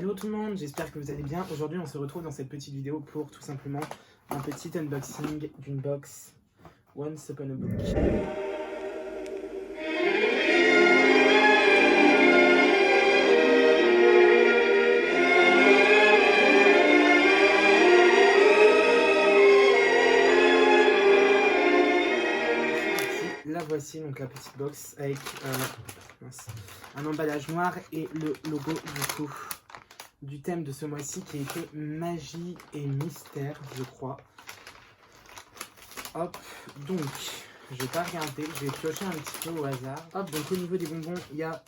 Hello tout le monde, j'espère que vous allez bien. Aujourd'hui on se retrouve dans cette petite vidéo pour tout simplement un petit unboxing d'une box Once Upon a Book. La voici, donc la petite box avec un emballage noir et le logo du thème de ce mois-ci qui était magie et mystère, je crois. Hop, donc je vais pas regarder, je vais piocher un petit peu au hasard. Hop, donc au niveau des bonbons, il y a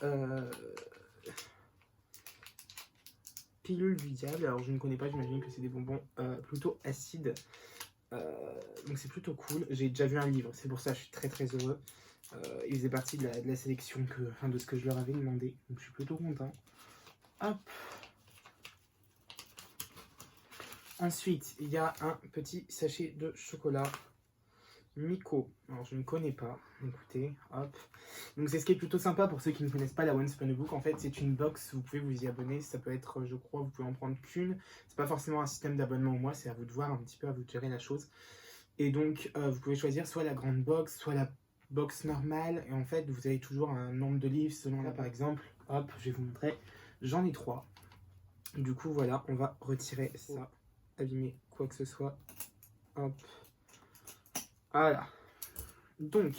pilule du diable. Alors je ne connais pas, j'imagine que c'est des bonbons plutôt acides. Donc c'est plutôt cool. J'ai déjà vu un livre, c'est pour ça que je suis très très heureux. Il faisait partie de la sélection de ce que je leur avais demandé. Donc je suis plutôt content. Hop. Ensuite, il y a un petit sachet de chocolat Miko. Alors je ne connais pas. Écoutez, hop. Donc c'est ce qui est plutôt sympa pour ceux qui ne connaissent pas la Once Upon a Book. En fait, c'est une box, vous pouvez vous y abonner. Ça peut être, je crois, vous pouvez en prendre qu'une. C'est pas forcément un système d'abonnement au mois, c'est à vous de voir un petit peu, à vous de gérer la chose. Et donc, vous pouvez choisir soit la grande box, soit la box normale. Et en fait, vous avez toujours un nombre de livres selon là, par exemple. Hop, je vais vous montrer. J'en ai 3. Du coup, voilà, on va retirer ça. Abîmer quoi que ce soit. Hop. Voilà. Donc,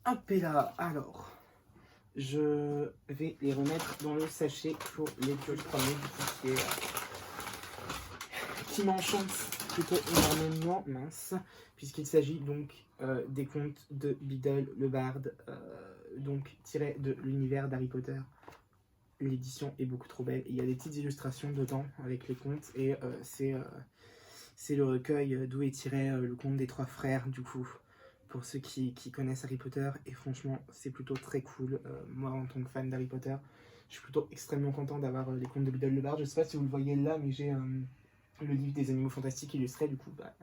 hop et là. Alors, je vais les remettre dans le sachet pour les pioches premiers, du coup, qui m'enchante plutôt énormément, mince, puisqu'il s'agit donc des contes de Biddle le Barde, donc tirés de l'univers d'Harry Potter. L'édition est beaucoup trop belle. Il y a des petites illustrations dedans avec les contes et c'est le recueil d'où est tiré le conte des 3 frères, du coup, pour ceux qui connaissent Harry Potter. Et franchement, c'est plutôt très cool. Moi, en tant que fan d'Harry Potter, je suis plutôt extrêmement content d'avoir les contes de Biddle le Barde. Je sais pas si vous le voyez là, mais j'ai le livre des animaux fantastiques illustré, du coup, bah,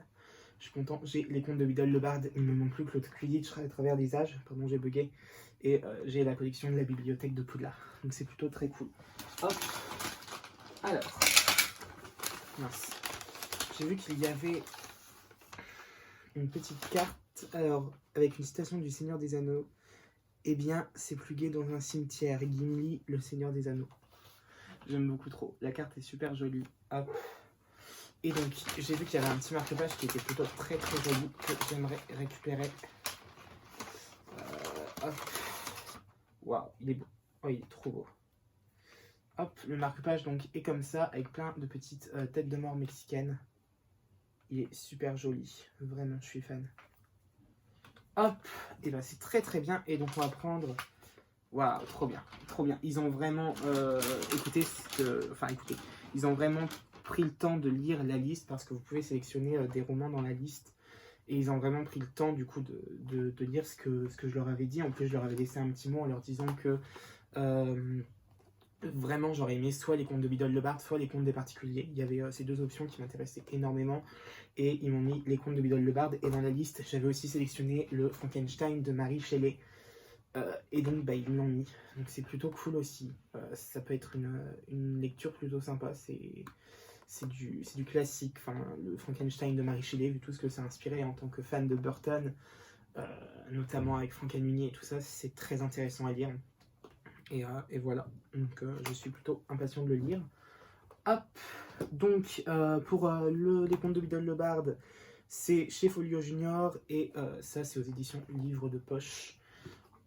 je suis content. J'ai les contes de Biddle le Barde, il me manque plus que l'autre Quidditch à travers des âges, pardon, j'ai bugué. Et j'ai la collection de la bibliothèque de Poudlard, donc c'est plutôt très cool. Hop, alors, mince. J'ai vu qu'il y avait une petite carte, alors, avec une citation du Seigneur des Anneaux. Eh bien, c'est plugué dans un cimetière, Gimli, le Seigneur des Anneaux. J'aime beaucoup trop, la carte est super jolie. Hop. Et donc, j'ai vu qu'il y avait un petit marque-page qui était plutôt très très joli, que j'aimerais récupérer. Hop. Waouh, il est beau. Oh, il est trop beau. Hop, le marque-page donc est comme ça, avec plein de petites têtes de mort mexicaines. Il est super joli, vraiment, je suis fan. Hop, et ben c'est très très bien. Et donc on va prendre... Waouh, trop bien, trop bien. Ils ont vraiment écoutez, ils ont vraiment pris le temps de lire la liste, parce que vous pouvez sélectionner des romans dans la liste. Et ils ont vraiment pris le temps du coup de lire ce que je leur avais dit. En plus, je leur avais laissé un petit mot en leur disant que vraiment j'aurais aimé soit les contes de Biddle le Barde, soit les contes des particuliers. Il y avait ces deux options qui m'intéressaient énormément. Et ils m'ont mis les contes de Biddle le Barde. Et dans la liste, j'avais aussi sélectionné le Frankenstein de Mary Shelley. Et donc bah, ils me l'ont mis. Donc c'est plutôt cool aussi. Ça peut être une lecture plutôt sympa. C'est du classique, enfin, le Frankenstein de Mary Shelley, vu tout ce que ça a inspiré en tant que fan de Burton, notamment avec Frankenweenie et tout ça, c'est très intéressant à lire. Et voilà, donc je suis plutôt impatient de le lire. Hop, donc pour les contes de Biddle le Barde, c'est chez Folio Junior, et ça c'est aux éditions Livre de Poche.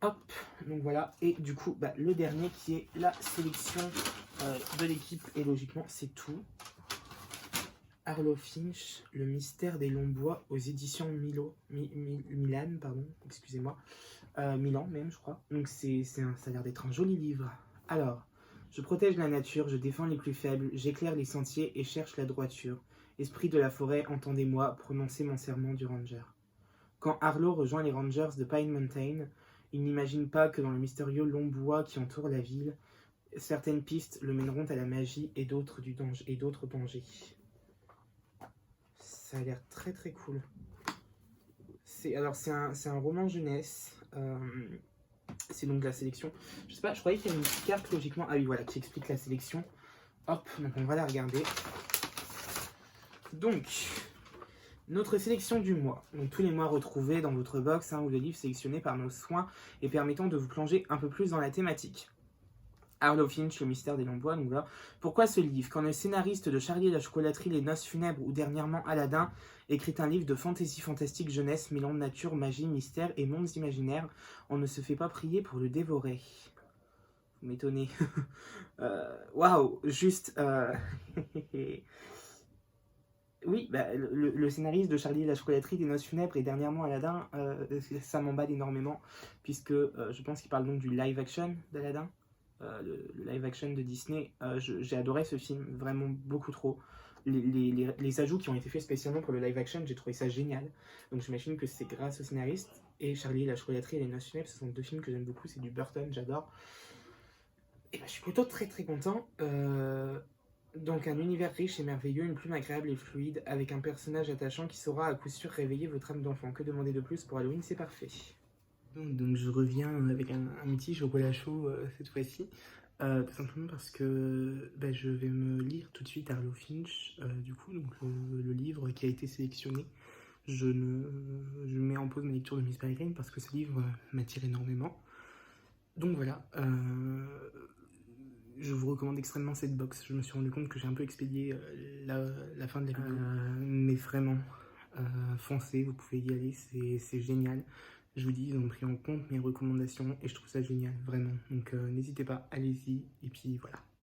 Hop, donc voilà, et du coup, bah, le dernier qui est la sélection de l'équipe, et logiquement c'est tout. Arlo Finch, le mystère des longs bois, aux éditions Milan, pardon, excusez-moi, Milan même je crois. Donc ça a l'air d'être un joli livre. Alors, je protège la nature, je défends les plus faibles, j'éclaire les sentiers et cherche la droiture. Esprit de la forêt, entendez-moi prononcer mon serment du ranger. Quand Arlo rejoint les Rangers de Pine Mountain, il n'imagine pas que dans le mystérieux long bois qui entoure la ville, certaines pistes le mèneront à la magie et d'autres dangers. Ça a l'air très très cool. C'est un roman jeunesse. C'est donc la sélection. Je sais pas, je croyais qu'il y avait une petite carte logiquement. Ah oui, voilà, qui explique la sélection. Hop, donc on va la regarder. Donc, notre sélection du mois. Donc tous les mois retrouvés dans votre box, ou le livre sélectionné par nos soins et permettant de vous plonger un peu plus dans la thématique. Arlo Finch, Le mystère des longs bois. Donc voilà. Pourquoi ce livre? Quand le scénariste de Charlie et la chocolaterie, Les noces funèbres ou dernièrement Aladdin écrit un livre de fantasy fantastique jeunesse mêlant nature, magie, mystère et mondes imaginaires, on ne se fait pas prier pour le dévorer. Vous m'étonnez. Waouh, juste... Oui, le scénariste de Charlie et la chocolaterie, des noces funèbres et dernièrement Aladdin, ça m'emballe énormément, puisque je pense qu'il parle donc du live action d'Aladdin, le live action de Disney. J'ai adoré ce film, vraiment beaucoup trop. Les ajouts qui ont été faits spécialement pour le live action, j'ai trouvé ça génial. Donc j'imagine que c'est grâce au scénariste. Et Charlie et la chocolaterie et les noces funèbres, ce sont deux films que j'aime beaucoup, c'est du Burton, j'adore. Et je suis plutôt très très content. Donc un univers riche et merveilleux, une plume agréable et fluide, avec un personnage attachant qui saura à coup sûr réveiller votre âme d'enfant. Que demander de plus pour Halloween, c'est parfait. Donc je reviens avec un petit chocolat chaud cette fois-ci, tout simplement parce que je vais me lire tout de suite Arlo Finch, du coup, donc le livre qui a été sélectionné. Je mets en pause ma lecture de Miss Peregrine parce que ce livre m'attire énormément. Donc voilà, je vous recommande extrêmement cette box. Je me suis rendu compte que j'ai un peu expédié la fin de la vidéo. Mais vraiment, foncez, vous pouvez y aller, c'est génial. Je vous dis, ils ont pris en compte mes recommandations et je trouve ça génial, vraiment. Donc n'hésitez pas, allez-y, et puis voilà.